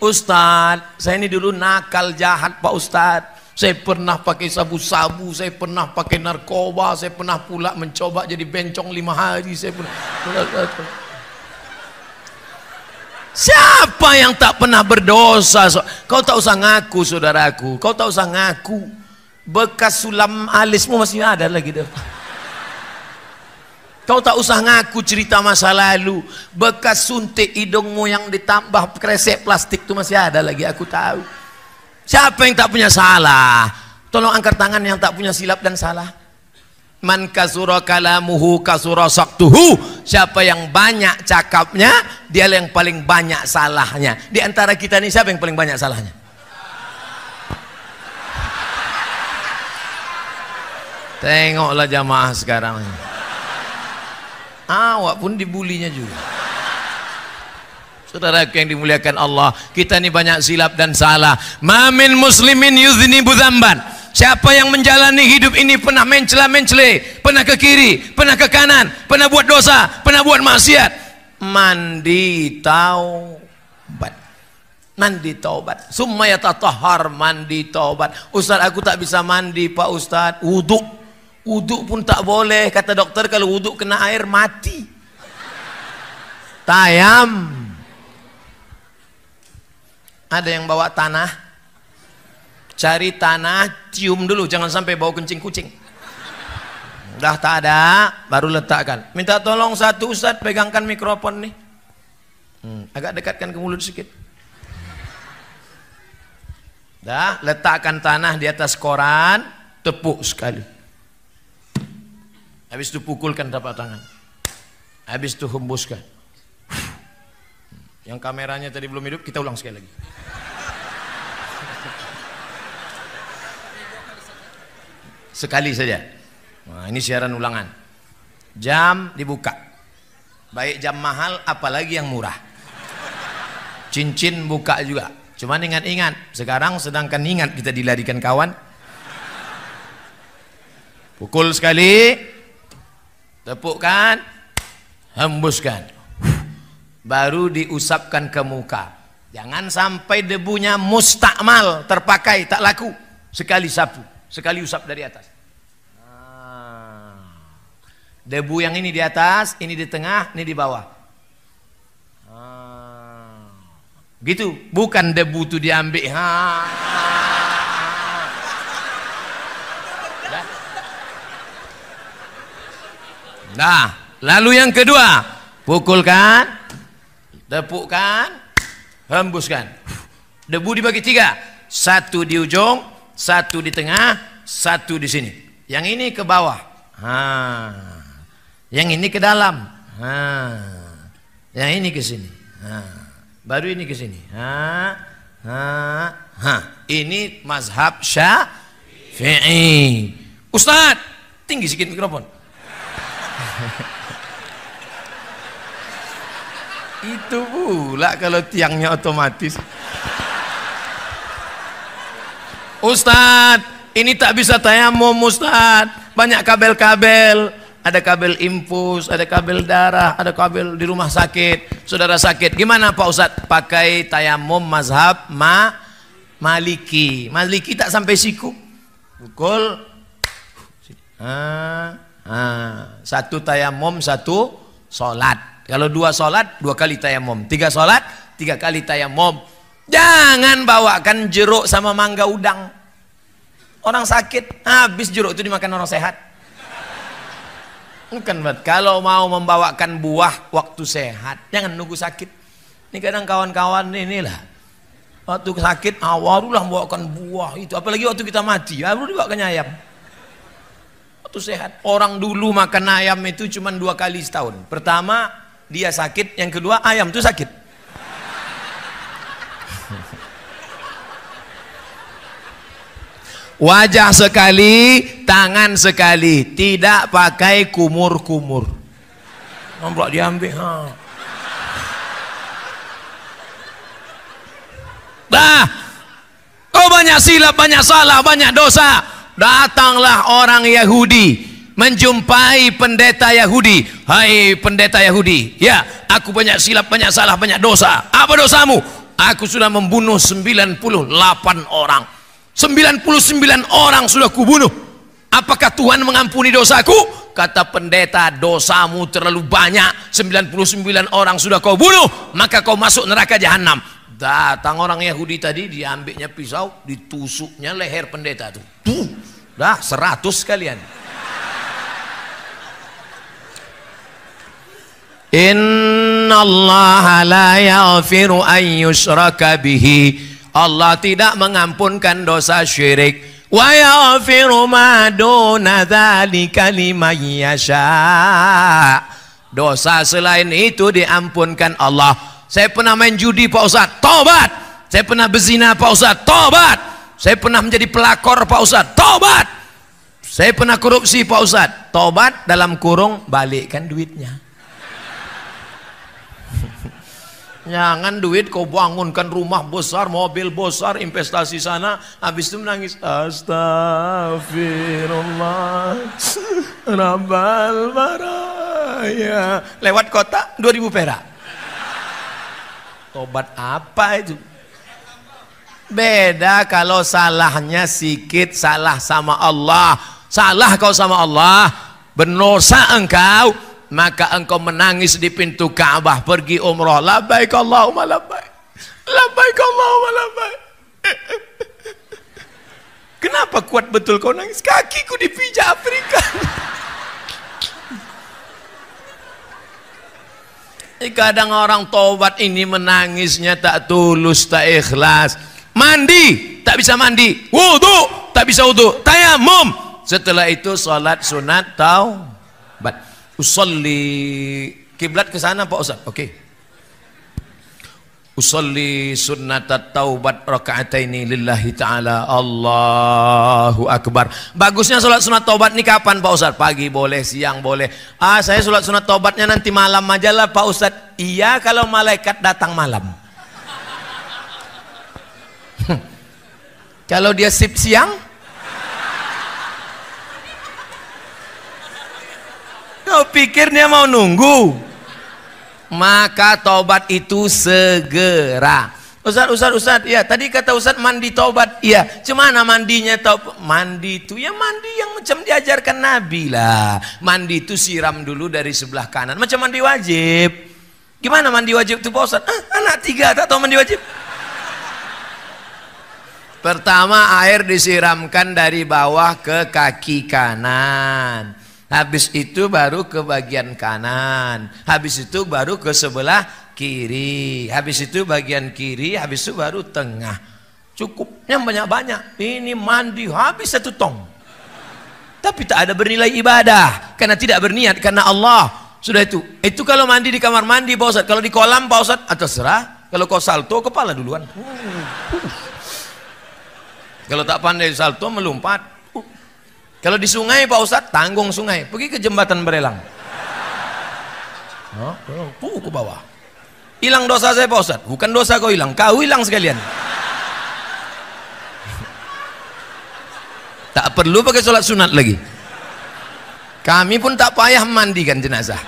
Ustadz, saya ini dulu nakal jahat Pak Ustadz. Saya pernah pakai sabu-sabu, saya pernah pakai narkoba, saya pernah pula mencoba jadi bencong 5 hari. Saya pernah. Siapa yang tak pernah berdosa? Kau tak usah ngaku saudaraku, kau tak usah ngaku. Bekas sulam alismu masih ada lagi deh. Kau tak usah ngaku cerita masa lalu. Bekas suntik hidungmu yang ditambah kresek plastik itu masih ada lagi, aku tahu. Siapa yang tak punya salah? Tolong angkat tangan yang tak punya silap dan salah. Man kasura kalamuhu kasura saktuhu. Siapa yang banyak cakapnya, dia yang paling banyak salahnya. Di antara kita ini siapa yang paling banyak salahnya? Tengoklah jamaah sekarang. Awak pun dibulinya juga. Saudaraku yang dimuliakan Allah, kita ini banyak silap dan salah. Mamin muslimin yuznibu dzamban. Siapa yang menjalani hidup ini pernah mencela-mencele, pernah ke kiri, pernah ke kanan, pernah buat dosa, pernah buat maksiat, mandi taubat. Mandi taubat. Summa yatatahhar, mandi taubat. Ustaz, aku tak bisa mandi Pak Ustaz. Wuduk pun tak boleh, kata dokter. Kalau wuduk kena air mati. Tayam. Ada yang bawa tanah, cari tanah, cium dulu, jangan sampai bau kencing kucing. Udah tak ada, baru letakkan. Minta tolong satu Ustaz, pegangkan mikrofon nih. Agak dekatkan ke mulut sedikit. Dah, letakkan tanah di atas koran, tepuk sekali. Habis itu pukulkan tapak tangan. Habis itu hembuskan. Yang kameranya tadi belum hidup, kita ulang sekali lagi. Sekali saja. Nah, ini siaran ulangan. Jam dibuka. Baik jam mahal, apalagi yang murah. Cincin buka juga. Cuman ingat-ingat, sekarang sedangkan ingat kita dilarikan kawan. Pukul sekali, tepukkan, hembuskan. Baru diusapkan ke muka. Jangan sampai debunya mustakmal, terpakai, tak laku. Sekali sapu, sekali usap dari atas. Debu yang ini di atas, ini di tengah, ini di bawah. Gitu, bukan debu itu diambil. Nah, lalu yang kedua, pukulkan, tepukkan, hembuskan. Debu dibagi 3, 1 di ujung, 1 di tengah, 1 di sini. Yang ini ke bawah, yang ini ke dalam, yang ini ke sini, baru ini ke sini. Ini mazhab Syafi'i. Ustaz, tinggi sedikit mikrofon. Itu pula kalau tiangnya otomatis. Ustaz, ini tak bisa tayamum Ustaz. Banyak kabel-kabel. Ada kabel infus, ada kabel darah, ada kabel di rumah sakit. Saudara sakit, gimana Pak Ustaz? Pakai tayamum mazhab Maliki. Maliki tak sampai siku. Pukul. Satu tayamum, 1 sholat. Kalau 2 sholat, 2 kali tayamum. 3 sholat, 3 kali tayamum. Jangan bawakan jeruk sama mangga udang. Orang sakit, habis jeruk itu dimakan orang sehat. Bukan, kalau mau membawakan buah waktu sehat, jangan nunggu sakit. Ini kadang kawan-kawan inilah, waktu sakit awarulah membawakan buah itu. Apalagi waktu kita mati, baru dibawakan ayam. Waktu sehat, orang dulu makan ayam itu cuma 2 kali setahun. Pertama dia sakit, yang kedua ayam itu sakit. Wajah sekali, tangan sekali, tidak pakai kumur-kumur. Nampak diambil. Kau banyak silap, banyak salah, banyak dosa. Datanglah orang Yahudi menjumpai pendeta Yahudi. Hai pendeta Yahudi, ya, aku banyak silap, banyak salah, banyak dosa. Apa dosamu? Aku sudah membunuh 98 orang. 99 orang sudah kubunuh. Apakah Tuhan mengampuni dosaku? Kata pendeta, dosamu terlalu banyak. 99 orang sudah kau bunuh, maka kau masuk neraka jahanam. Datang orang Yahudi tadi, diambilnya pisau, ditusuknya leher pendeta tuh. Dah 100 kalian. Innallaha la yaghfiru an yushraka bihi. Allah tidak mengampunkan dosa syirik. Wa yaghfiru ma duna dzalika liman yasha. Dosa selain itu diampunkan Allah. Saya pernah main judi Pak Ustaz, tobat. Saya pernah berzina Pak Ustaz, tobat. Saya pernah menjadi pelakor Pak Ustaz, tobat. Saya pernah korupsi Pak Ustaz, tobat dalam kurung balikkan duitnya. Jangan duit kau bangunkan rumah besar, mobil besar, investasi sana, habis itu menangis, astagfirullah rabbal baraya, lewat kota 2000 perak. Tobat apa itu? Beda kalau salahnya sikit, salah sama Allah. Salah kau sama Allah, berdosa engkau, maka engkau menangis di pintu Ka'bah pergi umrah, labbaik Allahumma labbaik, labbaik Allahumma labbaik. Kenapa kuat betul kau nangis? Kakiku dipijak Afrika. Kadang orang tobat ini menangisnya tak tulus, tak ikhlas. Mandi tak bisa mandi, wudu tak bisa wudu, tayamum. Setelah itu salat sunat taubat. Usolli kiblat ke sana Pak Ustaz. Oke. Usolli sunnatat taubat raka'ataini lillahi ta'ala. Allahu akbar. Bagusnya salat sunat taubat ini kapan Pak Ustaz? Pagi boleh, siang boleh. Saya salat sunat taubatnya nanti malam aja lah Pak Ustaz. Iya kalau malaikat datang malam. Kalau dia sip siang, kau pikir dia mau nunggu? Maka tobat itu segera. Ustaz, ya tadi kata Ustaz mandi tobat. Iya, cemana mandinya? Mandi itu ya mandi yang macam diajarkan Nabi lah. Mandi itu siram dulu dari sebelah kanan, macam mandi wajib. Gimana mandi wajib itu Pak Ustaz? Anak 3 tak tahu mandi wajib. Pertama air disiramkan dari bawah ke kaki kanan. Habis itu baru ke bagian kanan. Habis itu baru ke sebelah kiri. Habis itu bagian kiri. Habis itu baru tengah. Cukupnya banyak-banyak. Ini mandi habis 1 tong. Tapi tak ada bernilai ibadah. Karena tidak berniat karena Allah. Sudah itu. Itu kalau mandi di kamar mandi Pak Ustaz. Kalau di kolam Pak Ustaz, terserah. Kalau kau salto kepala duluan. Kalau tak pandai salto melompat. Kalau di sungai Pak Ustadz, tanggung sungai, pergi ke jembatan Berelang. Ke bawah. Hilang dosa saya Pak Ustadz. Bukan dosa kau hilang, kau hilang sekalian. Tak perlu pakai sholat sunat lagi. Kami pun tak payah mandikan jenazah.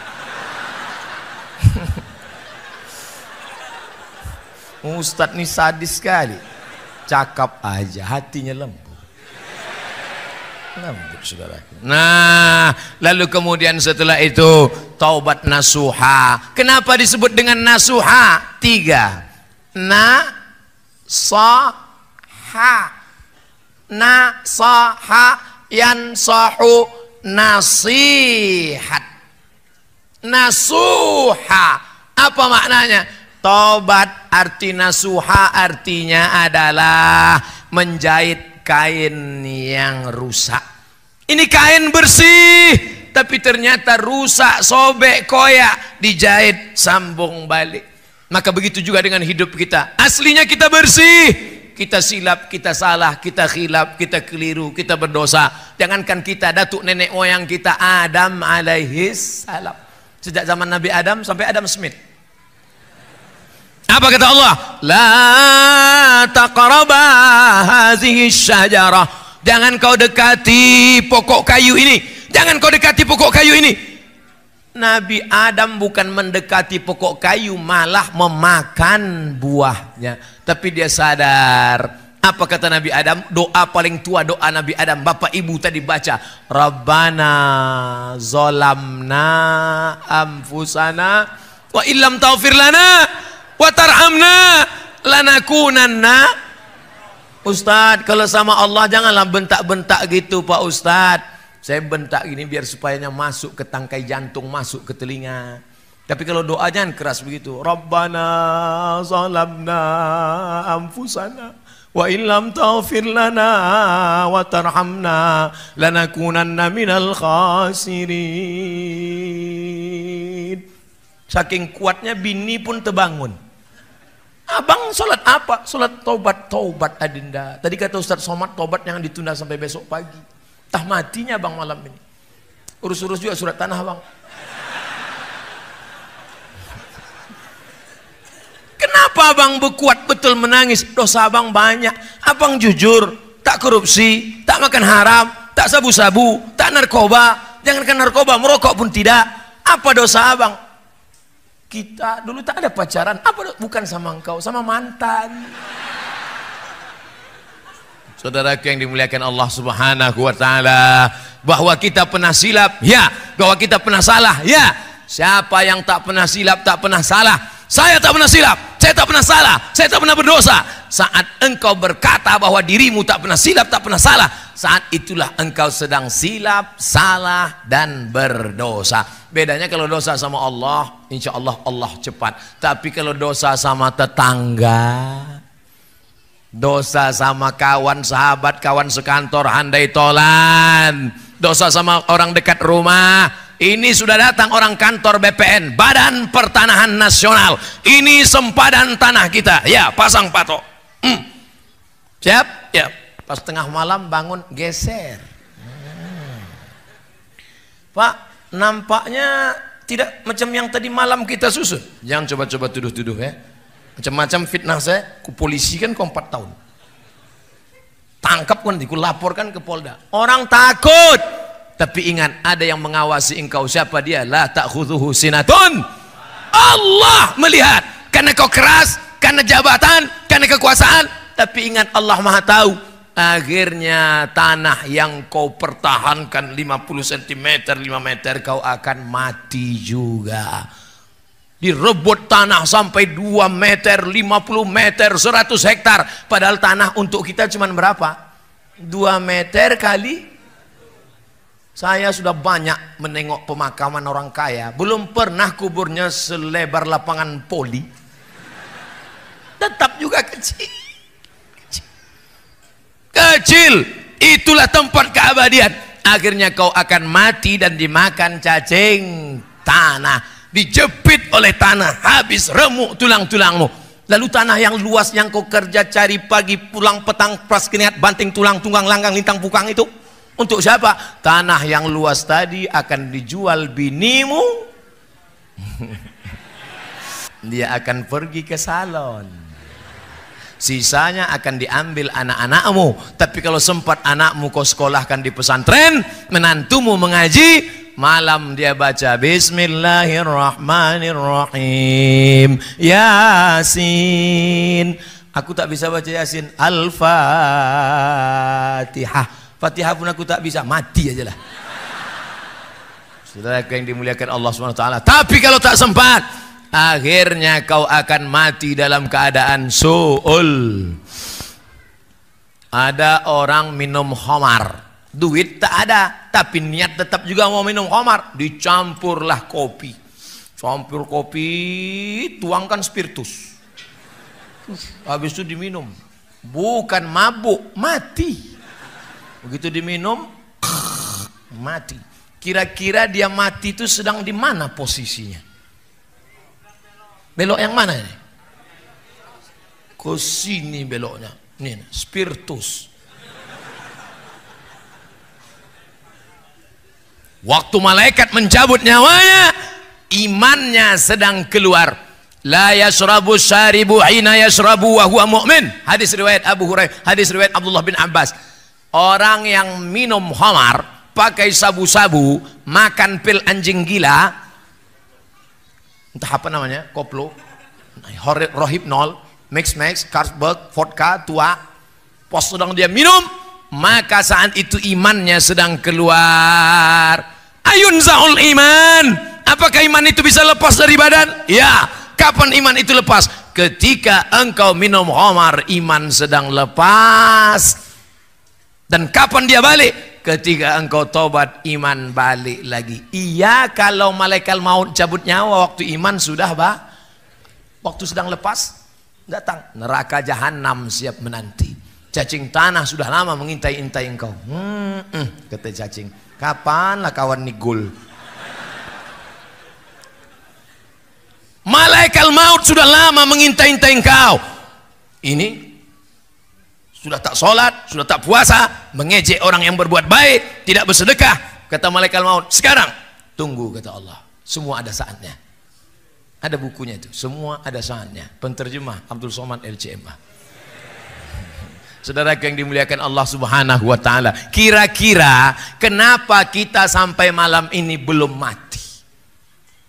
Ustadz ini sadis sekali. Cakap aja, hatinya lembut. Lembut saudaraku. Nah, lalu kemudian setelah itu taubat nasuha. Kenapa disebut dengan nasuha? 3. Nasaha. Nasaha yansahu nasihat. Nasuha. Apa maknanya? Taubat arti nasuha artinya adalah menjahit kain yang rusak. Ini kain bersih tapi ternyata rusak, sobek, koyak, dijahit, sambung balik. Maka begitu juga dengan hidup kita. Aslinya kita bersih, kita silap, kita salah, kita khilaf, kita keliru, kita berdosa. Jangankan kita, datuk nenek moyang kita Adam alaihis salam. Sejak zaman Nabi Adam sampai Adam Smith. Apa kata Allah? La taqraba hazihi syajarah. Jangan kau dekati pokok kayu ini. Jangan kau dekati pokok kayu ini. Nabi Adam bukan mendekati pokok kayu, malah memakan buahnya. Tapi dia sadar. Apa kata Nabi Adam? Doa paling tua, doa Nabi Adam. Bapak ibu tadi baca, Rabbana zolamna anfusana wa illam taufir lana wa tarhamna lanakunanna. Ustadz, kalau sama Allah janganlah bentak-bentak gitu Pak Ustadz. Saya bentak gini biar supayanya masuk ke tangkai jantung, masuk ke telinga. Tapi kalau doa jangan keras begitu. Rabbana zalamna anfusana wa illam taghfir lana wa tarhamna lanakunanna minal khasirin. Saking kuatnya bini pun terbangun. Abang sholat apa? Sholat taubat. Taubat adinda. Tadi kata Ustaz Somad, taubat yang ditunda sampai besok pagi. Tah matinya bang malam ini. Urus-urus juga surat tanah bang. Kenapa abang berkuat betul menangis? Dosa abang banyak. Abang jujur, tak korupsi, tak makan haram, tak sabu-sabu, tak narkoba. Jangankan narkoba, merokok pun tidak. Apa dosa abang? Kita dulu tak ada pacaran. Apa? Bukan sama engkau, sama mantan. Saudaraku yang dimuliakan Allah Subhanahu wa taala, bahwa kita pernah silap, ya. Bahwa kita pernah salah, ya. Siapa yang tak pernah silap, tak pernah salah? Saya tak pernah silap, saya tak pernah salah, saya tak pernah berdosa. Saat engkau berkata bahwa dirimu tak pernah silap, tak pernah salah, saat itulah engkau sedang silap, salah, dan berdosa. Bedanya kalau dosa sama Allah, insya Allah Allah cepat. Tapi kalau dosa sama tetangga, dosa sama kawan, sahabat, kawan sekantor, handai tolan, dosa sama orang dekat rumah, ini sudah datang orang kantor BPN, Badan Pertanahan Nasional, ini sempadan tanah kita, ya pasang patok. Siap? Ya. Pas tengah malam bangun geser. Pak, nampaknya tidak macam yang tadi malam kita susun. Jangan coba-coba tuduh-tuduh ya. Macam-macam fitnah saya, ku polisi kan kau 4 tahun. Tangkap kan, ku laporkan ke Polda. Orang takut. Tapi ingat, ada yang mengawasi engkau. Siapa dia? La ta'khudhuhu sinatun. Allah melihat. Karena kau keras, karena jabatan, karena kekuasaan. Tapi ingat, Allah Maha tahu. Akhirnya tanah yang kau pertahankan 50 cm, 5 meter, kau akan mati juga. Direbut tanah sampai 2 meter, 50 meter, 100 hektar. Padahal tanah untuk kita cuma berapa? 2 meter kali. Saya sudah banyak menengok pemakaman orang kaya. Belum pernah kuburnya selebar lapangan poli. Tetap juga kecil. Kecil. Itulah tempat keabadian. Akhirnya kau akan mati dan dimakan cacing tanah. Dijepit oleh tanah, habis remuk tulang-tulangmu. Lalu tanah yang luas yang kau kerja cari pagi pulang petang pras keringat banting tulang tunggang langgang lintang pukang itu untuk siapa? Tanah yang luas tadi akan dijual binimu. Dia akan pergi ke salon. Sisanya akan diambil anak-anakmu. Tapi kalau sempat anakmu kau sekolahkan di pesantren, menantumu mengaji, malam dia baca Bismillahirrahmanirrahim, Yasin. Aku tak bisa baca Yasin. Al-Fatihah. Fatihah pun aku tak bisa, mati aja lah. Saudara yang dimuliakan Allah SWT. Tapi kalau tak sempat, akhirnya kau akan mati dalam keadaan su'ul. Ada orang minum khamar, duit tak ada, tapi niat tetap juga mau minum khamar. Dicampurlah kopi. Campur kopi, tuangkan spiritus. Habis itu diminum. Bukan mabuk, mati. Begitu diminum, mati. Kira-kira dia mati itu sedang di mana posisinya? Belok yang mana ini? Ke sini beloknya. Nih, spiritus. Waktu malaikat mencabut nyawanya, imannya sedang keluar. La yashrabu syaribu hina yashrabu wa huwa mu'min. Hadis riwayat Abu Hurairah, hadis riwayat Abdullah bin Abbas. Orang yang minum khamar, pakai sabu-sabu, makan pil anjing gila, entah apa namanya, koplo, rohypnol, mix, Carlsberg, vodka, tua, pos sedang dia minum, maka saat itu imannya sedang keluar. Ayun zahul iman. Apakah iman itu bisa lepas dari badan? Ya. Kapan iman itu lepas? Ketika engkau minum khamar, iman sedang lepas. Dan kapan dia balik? Ketika engkau tobat, iman balik lagi. Iya, kalau malaikat maut cabut nyawa waktu iman sudah waktu sedang lepas datang. Neraka jahanam siap menanti. Cacing tanah sudah lama mengintai-intai engkau. Kata cacing, kapanlah kawan nigul? Malaikat maut sudah lama mengintai-intai engkau. Ini sudah tak sholat, sudah tak puasa, mengejek orang yang berbuat baik, tidak bersedekah. Kata malaikat maut, sekarang tunggu, kata Allah. Semua ada saatnya. Ada bukunya itu, semua ada saatnya. Penterjemah Abdul Somad LCMA. Saudara yang dimuliakan Allah Subhanahu wa taala, kira-kira kenapa kita sampai malam ini belum mati?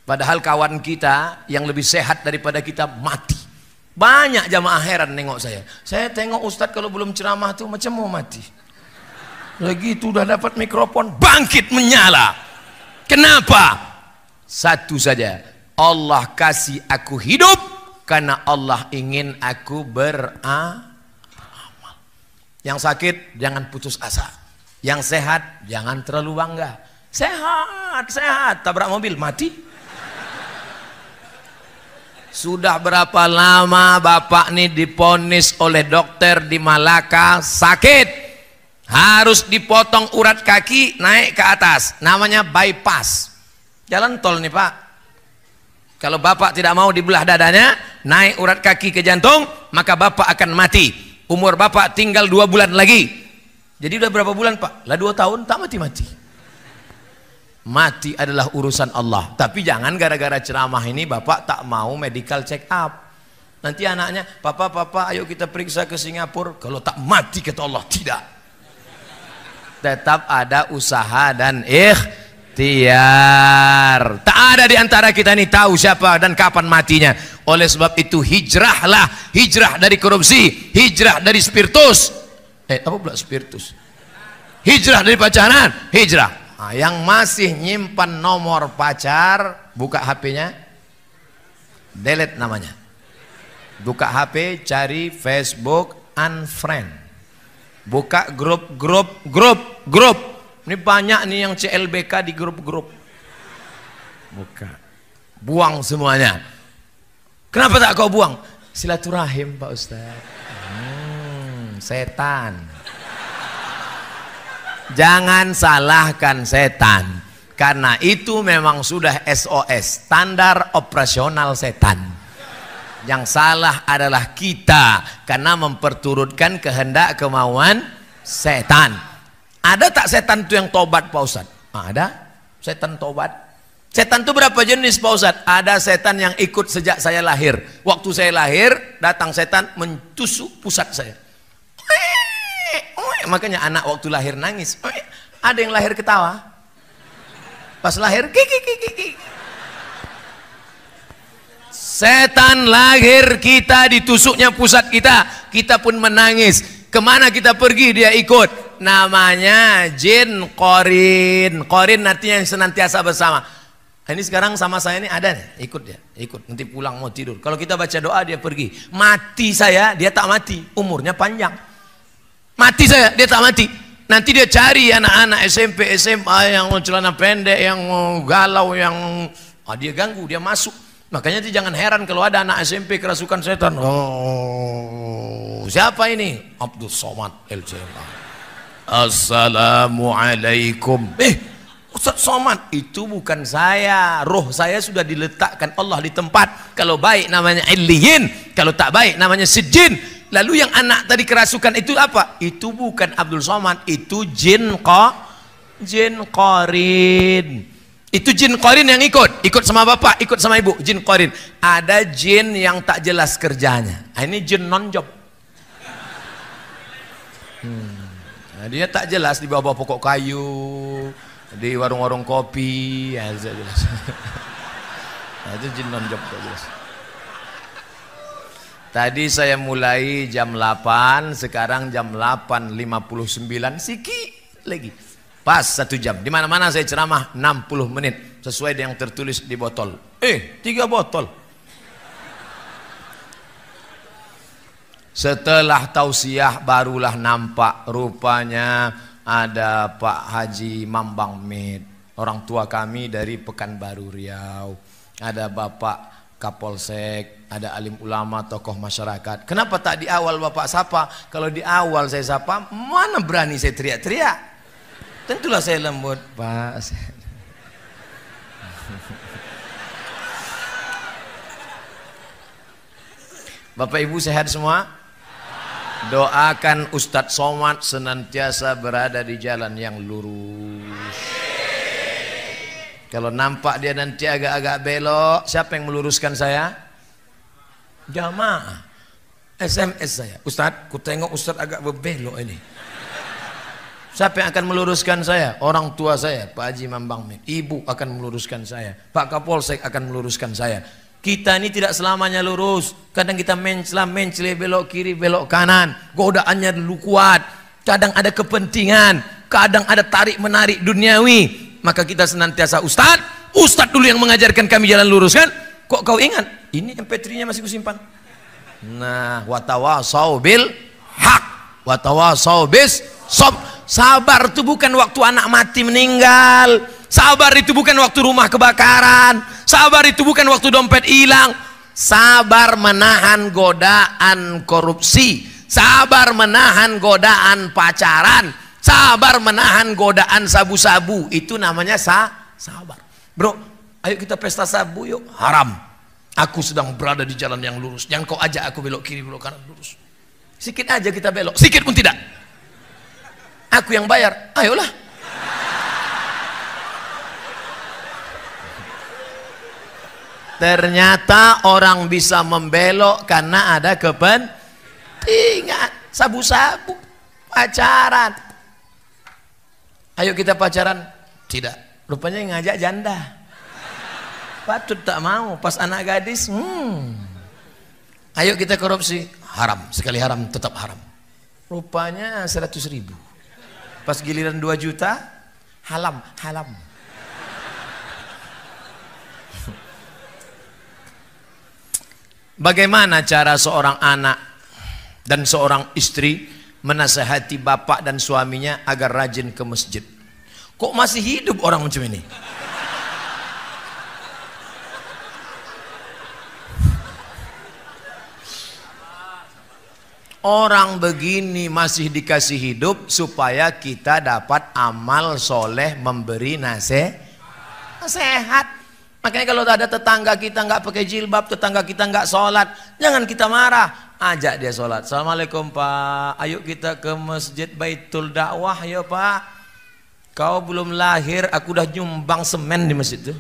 Padahal kawan kita yang lebih sehat daripada kita mati. Banyak jamaah heran nengok saya. Saya tengok Ustadz kalau belum ceramah tuh macam mau mati. Lagi itu udah dapat mikrofon, bangkit menyala. Kenapa? Satu saja. Allah kasih aku hidup karena Allah ingin aku beramal. Yang sakit jangan putus asa. Yang sehat jangan terlalu bangga. Sehat, tabrak mobil mati. Sudah berapa lama bapak nih diponis oleh dokter di Malaka sakit, harus dipotong urat kaki naik ke atas, namanya bypass. Jalan tol nih pak. Kalau bapak tidak mau dibelah dadanya, naik urat kaki ke jantung, maka bapak akan mati. Umur bapak tinggal 2 bulan lagi. Jadi udah berapa bulan pak? Lah 2 tahun tak mati-mati. Mati adalah urusan Allah. Tapi jangan gara-gara ceramah ini bapak tak mau medical check up. Nanti anaknya, papa ayo kita periksa ke Singapura. Kalau tak mati kata Allah, tidak. Tetap ada usaha dan ikhtiar. Tak ada di antara kita ini tahu siapa dan kapan matinya. Oleh sebab itu hijrahlah. Hijrah dari korupsi, hijrah dari spiritus. Apa pula spiritus? Hijrah dari pacaran, hijrah. Nah, yang masih nyimpan nomor pacar, buka HP-nya, delete namanya. Buka HP, cari Facebook, unfriend. Buka grup. Ini banyak nih yang CLBK di grup-grup. Buka. Buang semuanya. Kenapa tak kau buang? Silaturahim Pak Ustaz. Setan. Jangan salahkan setan, karena itu memang sudah SOS, standar operasional setan. Yang salah adalah kita karena memperturutkan kehendak kemauan setan. Ada tak setan itu yang tobat Pak Ustadz? Ada setan tobat. Setan itu berapa jenis Pak Ustadz? Ada setan yang ikut sejak saya lahir. Waktu saya lahir datang setan mentusuk pusat saya. Makanya anak waktu lahir nangis. Ada yang lahir ketawa. Pas lahir kiki. Setan lahir kita ditusuknya pusat kita. Kita pun menangis. Kemana kita pergi dia ikut. Namanya jin qorin. Qorin artinya yang senantiasa bersama. Ini sekarang sama saya ini ada nih. Ikut dia. Ikut. Nanti pulang mau tidur. Kalau kita baca doa dia pergi. Mati saya dia tak mati. Umurnya panjang. Mati saya, dia tak mati. Nanti dia cari anak-anak SMP, SMA yang celana pendek, yang galau, yang dia ganggu, dia masuk. Makanya jangan heran kalau ada anak SMP kerasukan setan. Oh, siapa ini? Abdul Somad LCMA. Assalamualaikum. Ustaz Somad, itu bukan saya. Roh saya sudah diletakkan Allah di tempat. Kalau baik namanya Illiyin, kalau tak baik namanya Sijjin. Lalu yang anak tadi kerasukan itu apa? Itu bukan Abdul Somad, itu jin qorin. Itu jin qorin yang ikut sama bapak, ikut sama ibu, jin qorin. Ada jin yang tak jelas kerjanya. Ini jin non job. Dia tak jelas di bawah pokok kayu, di warung-warung kopi, ya jelas. Nah, itu jin non-job jelas. Tadi saya mulai jam 8, sekarang jam 8.59, sikit lagi. Pas 1 jam. Di mana-mana saya ceramah 60 menit sesuai dengan yang tertulis di botol. 3 botol. Setelah tausiah barulah nampak rupanya ada Pak Haji Mambang Med, orang tua kami dari Pekanbaru Riau. Ada Bapak Kapolsek, ada alim ulama, tokoh masyarakat. Kenapa tak di awal Bapak sapa? Kalau di awal saya sapa, mana berani saya teriak-teriak? Tentulah saya lembut, Pak. Bapak Ibu sehat semua? Doakan Ustadz Somad senantiasa berada di jalan yang lurus. Kalau nampak dia nanti agak-agak belok, siapa yang meluruskan saya? Jamaah. SMS saya, Ustadz, ku tengok Ustadz agak berbelok ini. Siapa yang akan meluruskan saya? Orang tua saya, Pak Haji Mambang Med. Ibu akan meluruskan saya, Pak Kapolsek akan meluruskan saya. Kita ini tidak selamanya lurus. Kadang kita mencela, belok kiri, belok kanan. Godaannya dulu kuat. Kadang ada kepentingan, kadang ada tarik-menarik duniawi. Maka kita senantiasa Ustadz dulu yang mengajarkan kami jalan lurus kan? Kok kau ingat? Ini MP3-nya masih kusimpan. Nah, watawasau bil haq, watawasau bis sob. Sabar itu bukan waktu anak mati meninggal. Sabar itu bukan waktu rumah kebakaran. Sabar itu bukan waktu dompet hilang. Sabar menahan godaan korupsi. Sabar menahan godaan pacaran. Sabar menahan godaan sabu-sabu. Itu namanya sabar. Bro, ayo kita pesta sabu yuk. Haram. Aku sedang berada di jalan yang lurus. Jangan kau ajak aku belok kiri, belok kanan, lurus. Sikit aja kita belok, sikit pun tidak. Aku yang bayar, ayolah. Ternyata orang bisa membelok karena ada kepentingan. Sabu-sabu, pacaran. Ayo kita pacaran. Tidak, rupanya yang ngajak janda. Patut tak mau, pas anak gadis. Ayo kita korupsi. Haram, sekali haram tetap haram. Rupanya 100.000. Pas giliran 2 juta, halam. Bagaimana cara seorang anak dan seorang istri menasihati bapak dan suaminya agar rajin ke masjid? Kok masih hidup orang macam ini? Orang begini masih dikasih hidup supaya kita dapat amal soleh memberi nasihat. Makanya kalau ada tetangga kita nggak pakai jilbab, tetangga kita nggak sholat, jangan kita marah. Ajak dia sholat. Assalamualaikum Pak, ayo kita ke masjid Baitul Dakwah ya Pak. Kau belum lahir, aku udah nyumbang semen di masjid itu.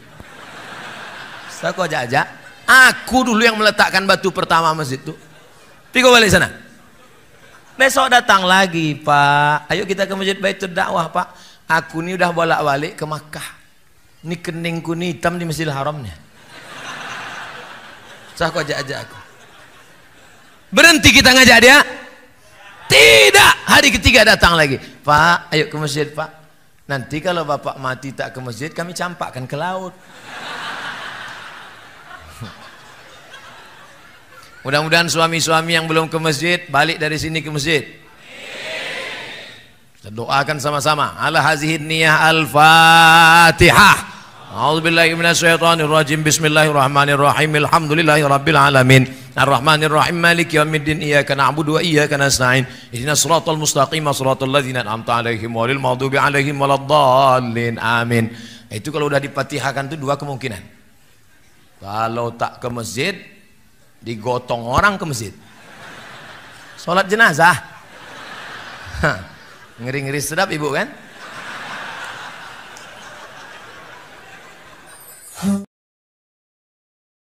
Saya kok ajak. Aku dulu yang meletakkan batu pertama masjid itu. Pigo balik sana. Besok datang lagi Pak, ayo kita ke masjid Baitul Dakwah Pak. Aku ini udah bolak-balik ke Makkah. Ini keningku nih hitam di Masjidil Haramnya. Saya kok ajak aku. Berhenti kita ngajak dia? Tidak. Hari ketiga datang lagi. Pak, ayo ke masjid Pak. Nanti kalau bapak mati tak ke masjid, kami campakkan ke laut. Mudah-mudahan suami-suami yang belum ke masjid balik dari sini ke masjid. Kita doakan sama-sama. Ala hazihin niyah al-Fatihah. A'udzubillahi minasyaitonirrajim. Bismillahirrahmanirrahim. Alhamdulillahirabbil alamin. Arrahmanirrahim. Maliki yaumiddin. Iyyaka na'budu wa iyyaka nasta'in. Ihdinas shiratal mustaqim. Shiratal ladzina an'amta 'alaihim ghairil maghdubi 'alaihim waladdallin. Amin. Itu kalau udah dipatihahkan itu 2 kemungkinan. Kalau tak ke masjid, digotong orang ke masjid. Salat jenazah. Ngeri-ngeri sedap ibu kan?